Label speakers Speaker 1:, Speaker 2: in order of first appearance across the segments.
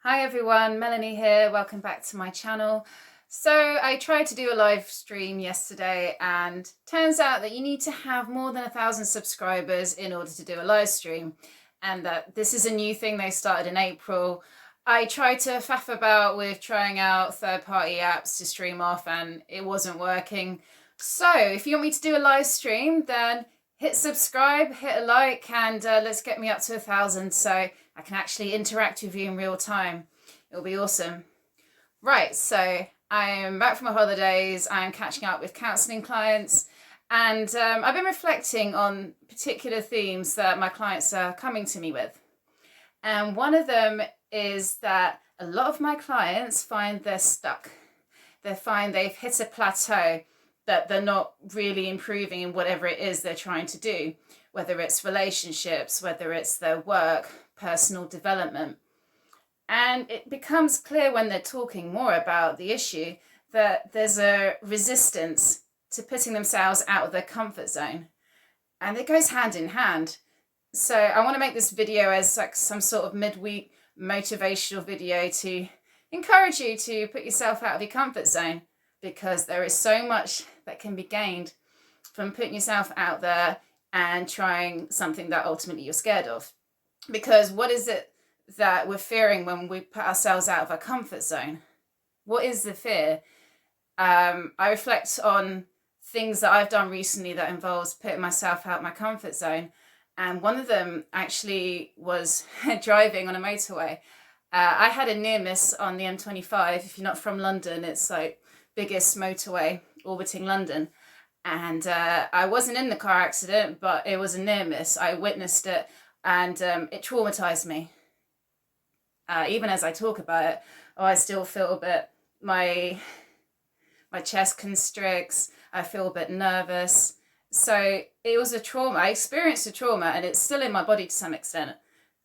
Speaker 1: Hi everyone, Melanie here. Welcome back to my channel. So I tried to do a live stream yesterday and turns out that you need to have more than 1,000 subscribers in order to do a live stream, and that this is a new thing they started in April. I tried to faff about with trying out third-party apps to stream off and it wasn't working. So if you want me to do a live stream, then hit subscribe, hit a like, and let's get me up to 1,000 so I can actually interact with you in real time. It'll be awesome. Right, so I'm back from my holidays. I'm catching up with counselling clients, and I've been reflecting on particular themes that my clients are coming to me with. And one of them is that a lot of my clients find they're stuck. They find they've hit a plateau, that they're not really improving in whatever it is they're trying to do, whether it's relationships, whether it's their work, personal development. And it becomes clear when they're talking more about the issue that there's a resistance to putting themselves out of their comfort zone. And it goes hand in hand. So I want to make this video as like some sort of midweek motivational video to encourage you to put yourself out of your comfort zone, because there is so much that can be gained from putting yourself out there and trying something that ultimately you're scared of. Because what is it that we're fearing when we put ourselves out of our comfort zone? What is the fear? I reflect on things that I've done recently that involves putting myself out of my comfort zone. And one of them actually was driving on a motorway. I had a near miss on the M25. If you're not from London, it's like biggest motorway orbiting London. And I wasn't in the car accident, but it was a near miss. I witnessed it, and it traumatized me. Even as I talk about it, I still feel a bit, my chest constricts, I feel a bit nervous. So it was a trauma. I experienced a trauma, and it's still in my body to some extent.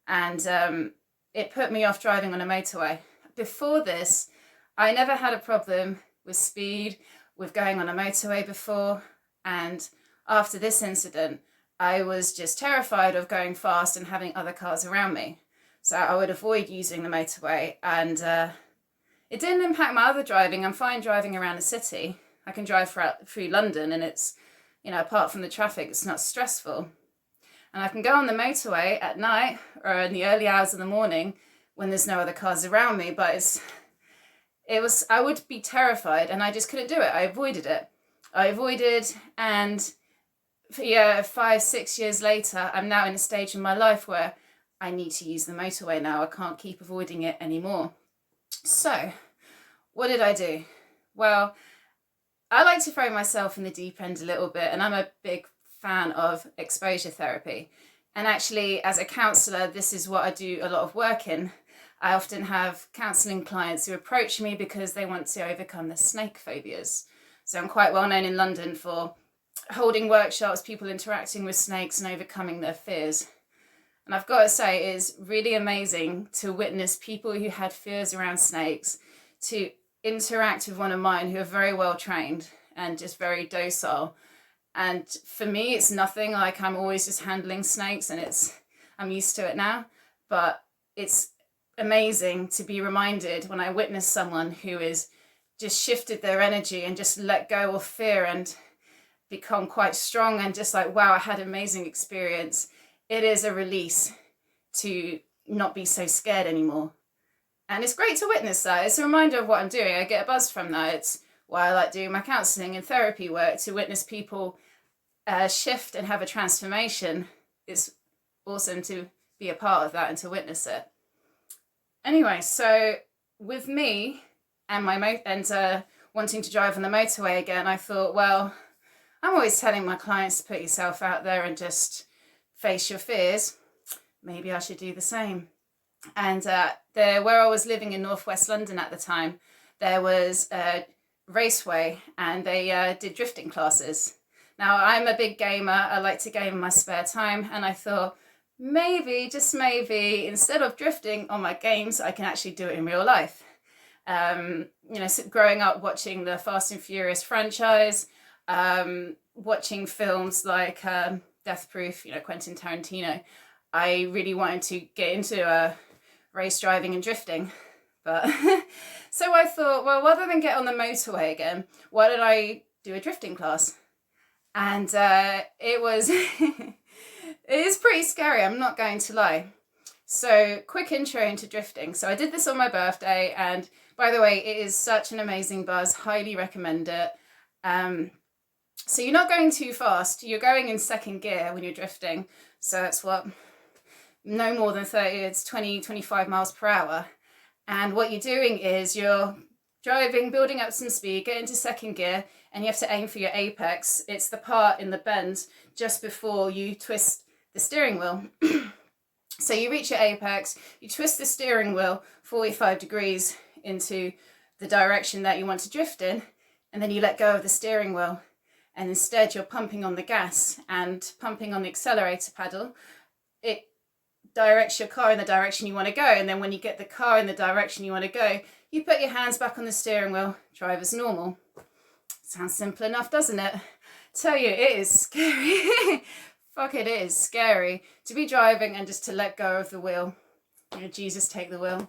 Speaker 1: And it put me off driving on a motorway. Before this, I never had a problem with speed, with going on a motorway before. And after this incident, I was just terrified of going fast and having other cars around me. So I would avoid using the motorway, and it didn't impact my other driving. I'm fine driving around the city. I can drive through London, and it's, apart from the traffic, it's not stressful. And I can go on the motorway at night or in the early hours of the morning when there's no other cars around me, but I would be terrified, and I just couldn't do it. I avoided it. And 5-6 years later, I'm now in a stage in my life where I need to use the motorway now. I can't keep avoiding it anymore. So, what did I do? Well, I like to throw myself in the deep end a little bit, and I'm a big fan of exposure therapy. And actually, as a counsellor, this is what I do a lot of work in. I often have counselling clients who approach me because they want to overcome their snake phobias. So I'm quite well known in London for holding workshops, people interacting with snakes and overcoming their fears. And I've got to say, it is really amazing to witness people who had fears around snakes to interact with one of mine who are very well trained and just very docile. And for me, it's nothing like I'm always just handling snakes, and I'm used to it now. But it's amazing to be reminded when I witness someone who is just shifted their energy and just let go of fear and become quite strong, and just like, wow, I had an amazing experience. It is a release to not be so scared anymore. And it's great to witness that. It's a reminder of what I'm doing. I get a buzz from that. It's why I like doing my counselling and therapy work, to witness people shift and have a transformation. It's awesome to be a part of that and to witness it. Anyway, so with me and wanting to drive on the motorway again, I thought, well, I'm always telling my clients to put yourself out there and just face your fears. Maybe I should do the same. And where I was living in northwest London at the time, there was a raceway, and they did drifting classes. Now, I'm a big gamer. I like to game in my spare time, and I thought, maybe, just maybe, instead of drifting on my games, I can actually do it in real life. Growing up watching the Fast and Furious franchise, watching films like Death Proof, Quentin Tarantino, I really wanted to get into race driving and drifting. But so I thought, well, rather than get on the motorway again, why don't I do a drifting class? And it was, it is pretty scary, I'm not going to lie. So quick intro into drifting. So I did this on my birthday, and by the way, it is such an amazing buzz, highly recommend it. So you're not going too fast, you're going in second gear when you're drifting. So it's no more than 20-25 miles per hour. And what you're doing is you're driving, building up some speed, get into second gear, and you have to aim for your apex. It's the part in the bend just before you twist the steering wheel. So you reach your apex, you twist the steering wheel 45 degrees into the direction that you want to drift in, and then you let go of the steering wheel. And instead you're pumping on the gas and pumping on the accelerator pedal. It directs your car in the direction you want to go, and then when you get the car in the direction you want to go, you put your hands back on the steering wheel, drive as normal. Sounds simple enough, doesn't it? Tell you, it is scary. Fuck, it is scary to be driving and just to let go of the wheel. You know, Jesus, take the wheel.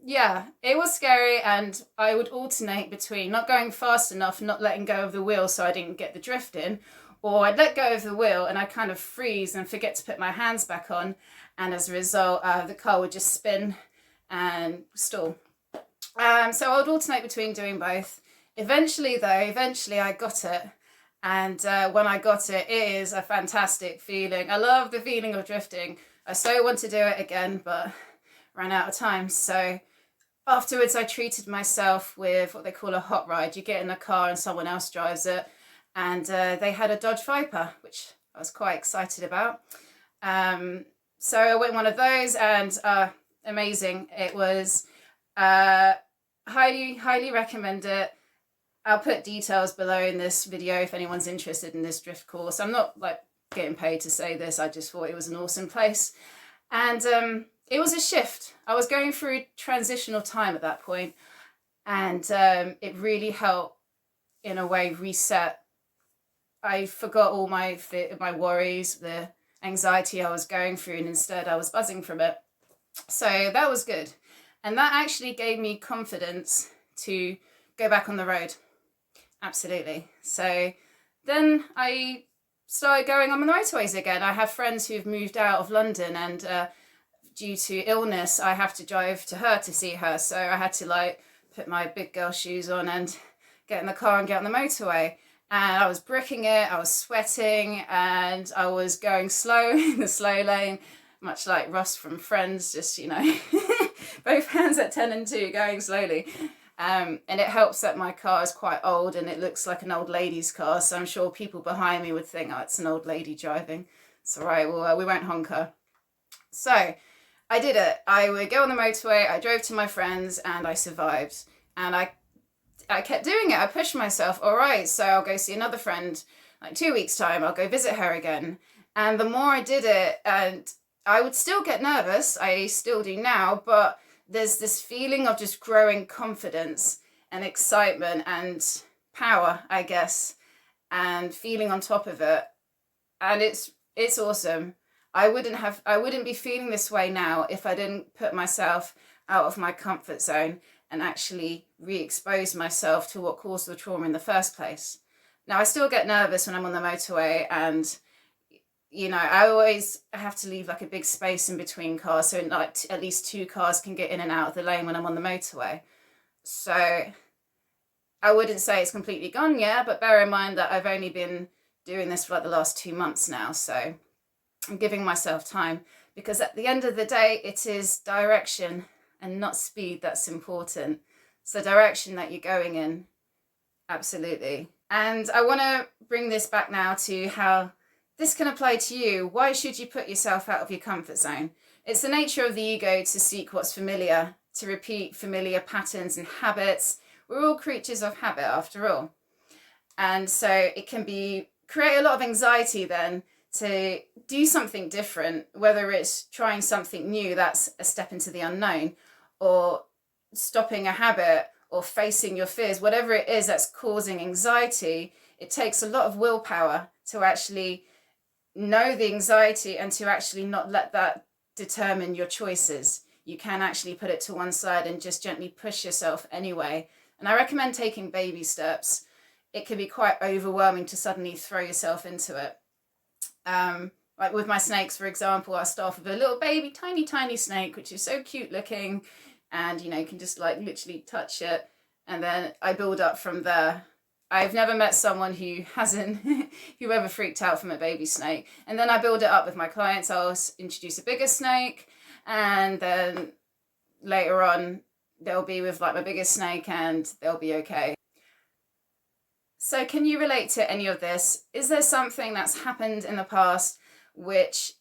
Speaker 1: Yeah, it was scary, and I would alternate between not going fast enough, not letting go of the wheel so I didn't get the drift in, or I'd let go of the wheel and I'd kind of freeze and forget to put my hands back on, and as a result the car would just spin and stall. So I would alternate between doing both. Eventually I got it, and when I got it, it is a fantastic feeling. I love the feeling of drifting. I so want to do it again, but ran out of time. So afterwards I treated myself with what they call a hot ride. You get in a car and someone else drives it, and they had a Dodge Viper, which I was quite excited about. So I went one of those, and amazing. It was highly recommend it. I'll put details below in this video if anyone's interested in this drift course. I'm not like getting paid to say this, I just thought it was an awesome place. And it was a shift. I was going through a transitional time at that point, and it really helped in a way reset. I forgot all my worries, the anxiety I was going through, and instead I was buzzing from it. So that was good. And that actually gave me confidence to go back on the road. Absolutely. So then I started going on the motorways again. I have friends who've moved out of London, and due to illness, I have to drive to her to see her. So I had to like put my big girl shoes on and get in the car and get on the motorway. And I was bricking it, I was sweating, and I was going slow in the slow lane, much like Ross from Friends, just, you know, both hands at 10 and 2 going slowly. And it helps that my car is quite old and it looks like an old lady's car, so I'm sure people behind me would think, oh, it's an old lady driving. It's all right, well, we won't honk her. So I did it. I would go on the motorway, I drove to my friends, and I survived. And I kept doing it. I pushed myself. All right, so I'll go see another friend, like 2 weeks' time, I'll go visit her again. And the more I did it, and I would still get nervous, I still do now, but there's this feeling of just growing confidence and excitement and power, I guess, and feeling on top of it. And it's awesome. I wouldn't be feeling this way now if I didn't put myself out of my comfort zone and actually re-expose myself to what caused the trauma in the first place. Now, I still get nervous when I'm on the motorway, and you know, I always have to leave like a big space in between cars, so like at least 2 cars can get in and out of the lane when I'm on the motorway. So I wouldn't say it's completely gone yet, but bear in mind that I've only been doing this for like the last 2 months now, so I'm giving myself time, because at the end of the day, it is direction and not speed that's important. It's the direction that you're going in, absolutely. And I want to bring this back now to how this can apply to you. Why should you put yourself out of your comfort zone? It's the nature of the ego to seek what's familiar, to repeat familiar patterns and habits. We're all creatures of habit after all. And so it can create a lot of anxiety then to do something different, whether it's trying something new, that's a step into the unknown, or stopping a habit, or facing your fears, whatever it is that's causing anxiety. It takes a lot of willpower to actually know the anxiety and to actually not let that determine your choices. you can actually put it to one side and just gently push yourself anyway. And I recommend taking baby steps. It can be quite overwhelming to suddenly throw yourself into it. Like with my snakes, for example, I start with a little baby, tiny snake, which is so cute looking, and you can just like literally touch it, and then I build up from there. I've never met someone who hasn't, who ever freaked out from a baby snake. And then I build it up with my clients. I'll introduce a bigger snake, and then later on they'll be with like my biggest snake and they'll be okay. So can you relate to any of this? Is there something that's happened in the past which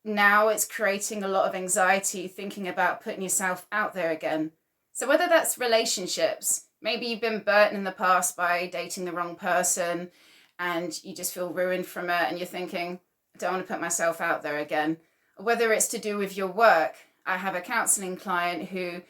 Speaker 1: now it's creating a lot of anxiety thinking about putting yourself out there again? So whether that's relationships, maybe you've been burnt in the past by dating the wrong person and you just feel ruined from it and you're thinking, I don't want to put myself out there again. Or whether it's to do with your work. I have a counseling client who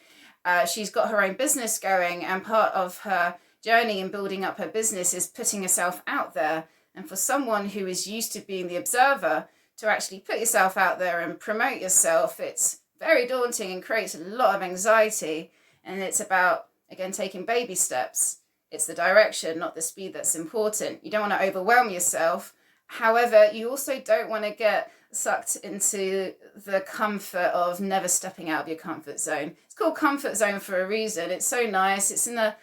Speaker 1: she's got her own business going, and part of her journey in building up her business is putting herself out there. And for someone who is used to being the observer, to actually put yourself out there and promote yourself, it's very daunting and creates a lot of anxiety. And it's about, again, taking baby steps. It's the direction, not the speed, that's important. You don't want to overwhelm yourself. However, you also don't want to get sucked into the comfort of never stepping out of your comfort zone. It's called comfort zone for a reason. It's so nice. It's in a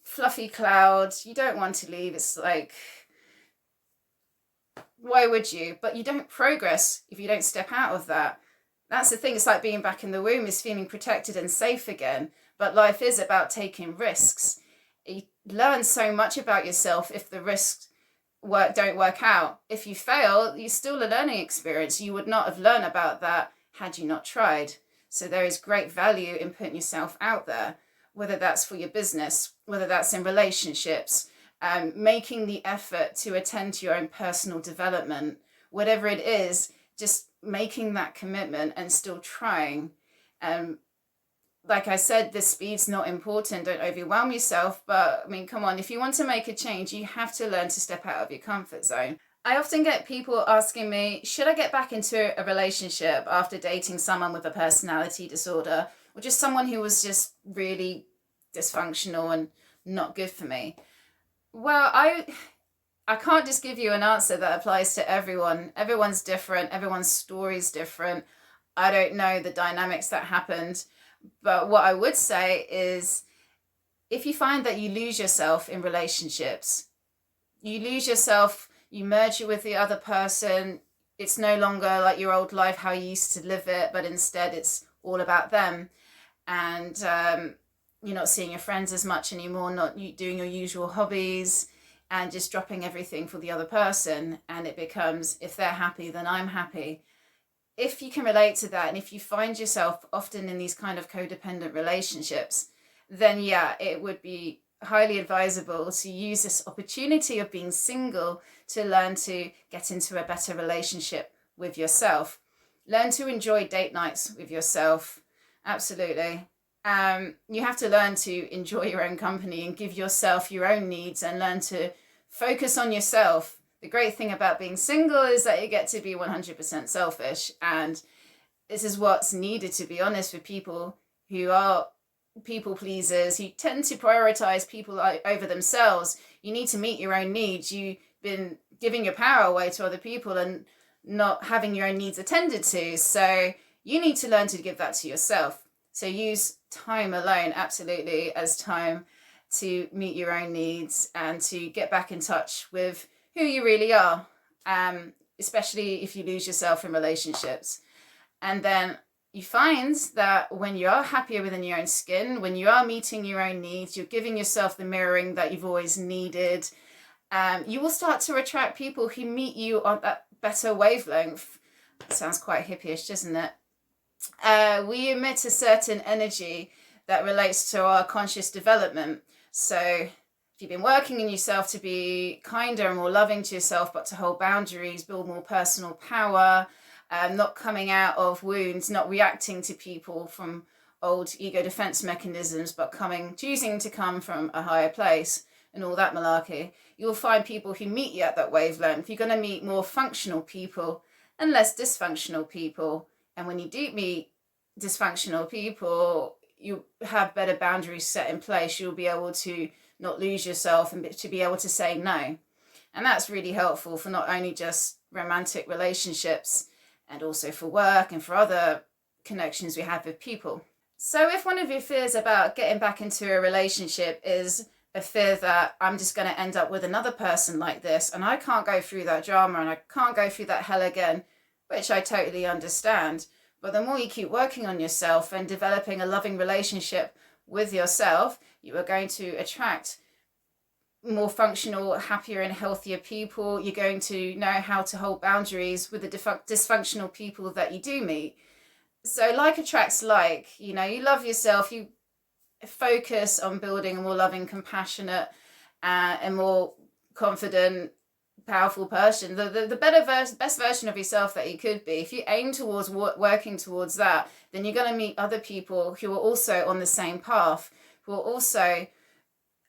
Speaker 1: fluffy cloud. You don't want to leave. It's like, why would you? But you don't progress if you don't step out of that. That's the thing. It's like being back in the womb, is feeling protected and safe again. But life is about taking risks. You learn so much about yourself if the risks don't work out. If you fail, you're still a learning experience. You would not have learned about that had you not tried. So there is great value in putting yourself out there, whether that's for your business, whether that's in relationships, making the effort to attend to your own personal development, whatever it is, just making that commitment and still trying. Like I said, the speed's not important. Don't overwhelm yourself. But I mean, come on, if you want to make a change, you have to learn to step out of your comfort zone. I often get people asking me, should I get back into a relationship after dating someone with a personality disorder, or just someone who was just really dysfunctional and not good for me? Well, I can't just give you an answer that applies to everyone. Everyone's different. Everyone's story's different. I don't know the dynamics that happened. But what I would say is, if you find that you lose yourself in relationships, you lose yourself, you merge it with the other person, it's no longer like your old life, how you used to live it, but instead it's all about them. And you're not seeing your friends as much anymore, not doing your usual hobbies, and just dropping everything for the other person. And it becomes, if they're happy, then I'm happy. If you can relate to that, and if you find yourself often in these kind of codependent relationships, then yeah, it would be highly advisable to use this opportunity of being single to learn to get into a better relationship with yourself. Learn to enjoy date nights with yourself. Absolutely. You have to learn to enjoy your own company and give yourself your own needs and learn to focus on yourself. The great thing about being single is that you get to be 100% selfish, and this is what's needed, to be honest, for people who are people pleasers, who tend to prioritize people over themselves. You need to meet your own needs. You've been giving your power away to other people and not having your own needs attended to, so you need to learn to give that to yourself. So use time alone, absolutely, as time to meet your own needs and to get back in touch with who you really are, especially if you lose yourself in relationships. And then you find that when you are happier within your own skin, when you are meeting your own needs, you're giving yourself the mirroring that you've always needed, you will start to attract people who meet you on that better wavelength. That sounds quite hippie-ish, doesn't it? We emit a certain energy that relates to our conscious development. So if you've been working in yourself to be kinder and more loving to yourself, but to hold boundaries, build more personal power, not coming out of wounds, not reacting to people from old ego defense mechanisms, but choosing to come from a higher place and all that malarkey, you'll find people who meet you at that wavelength. You're going to meet more functional people and less dysfunctional people. And when you do meet dysfunctional people, you have better boundaries set in place. You'll be able to not lose yourself and to be able to say no. And that's really helpful for not only just romantic relationships, and also for work and for other connections we have with people. So if one of your fears about getting back into a relationship is a fear that I'm just going to end up with another person like this, and I can't go through that drama and I can't go through that hell again, which I totally understand. But the more you keep working on yourself and developing a loving relationship with yourself, you are going to attract more functional, happier and healthier people. You're going to know how to hold boundaries with the dysfunctional people that you do meet. So like attracts like, you love yourself, you focus on building a more loving, compassionate, and more confident, powerful person, the better best version of yourself that you could be. If you aim towards working towards that, then you're going to meet other people who are also on the same path, who are also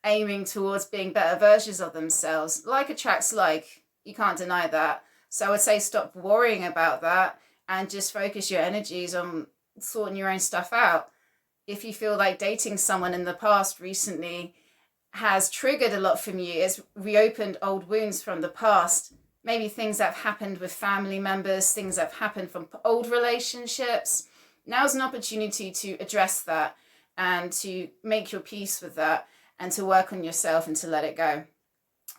Speaker 1: aiming towards being better versions of themselves. Like attracts like, you can't deny that. So I would say stop worrying about that and just focus your energies on sorting your own stuff out. If you feel like dating someone in the past recently has triggered a lot from you, it's reopened old wounds from the past, maybe things that have happened with family members, things that have happened from old relationships, now's an opportunity to address that and to make your peace with that and to work on yourself and to let it go.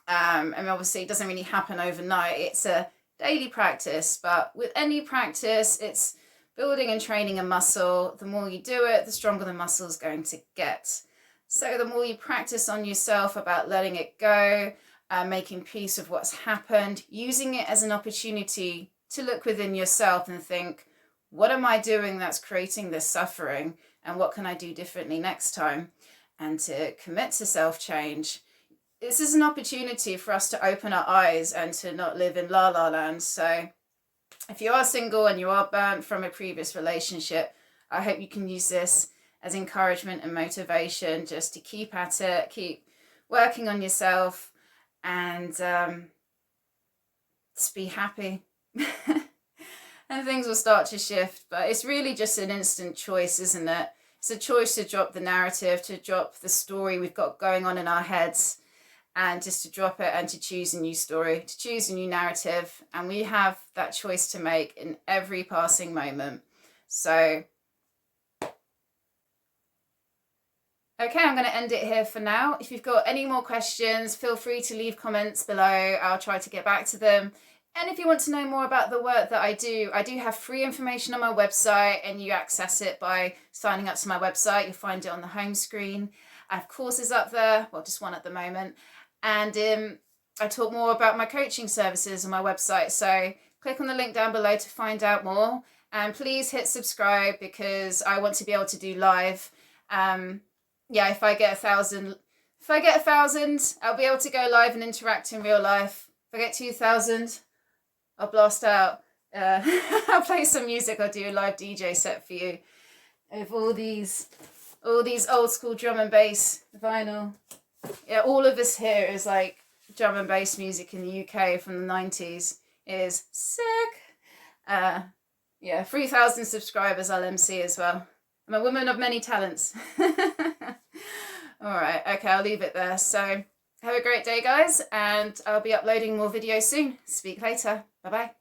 Speaker 1: And obviously it doesn't really happen overnight. It's a daily practice, but with any practice, it's building and training a muscle. The more you do it, the stronger the muscle is going to get. So the more you practice on yourself about letting it go, making peace with what's happened, using it as an opportunity to look within yourself and think, what am I doing that's creating this suffering? And what can I do differently next time? And to commit to self-change. This is an opportunity for us to open our eyes and to not live in la-la land. So if you are single and you are burnt from a previous relationship, I hope you can use this as encouragement and motivation just to keep at it, keep working on yourself, and just be happy. And things will start to shift. But it's really just an instant choice, isn't it? It's a choice to drop the narrative, to drop the story we've got going on in our heads, and just to drop it and to choose a new story, to choose a new narrative. And we have that choice to make in every passing moment. So, okay, I'm going to end it here for now. If you've got any more questions, feel free to leave comments below. I'll try to get back to them. And if you want to know more about the work that I do have free information on my website, and you access it by signing up to my website. You'll find it on the home screen. I have courses up there, well, just one at the moment. And I talk more about my coaching services on my website. So click on the link down below to find out more. And please hit subscribe, because I want to be able to do live. If I get 1,000, I'll be able to go live and interact in real life. If I get 2,000, I'll blast out. I'll play some music. I'll do a live DJ set for you of all these old school drum and bass vinyl. Yeah, all of this here is like drum and bass music in the UK from the 90s. It is sick. 3,000 subscribers I'll MC as well. I'm a woman of many talents. All right, okay, I'll leave it there. So have a great day, guys, and I'll be uploading more videos soon. Speak later. Bye-bye.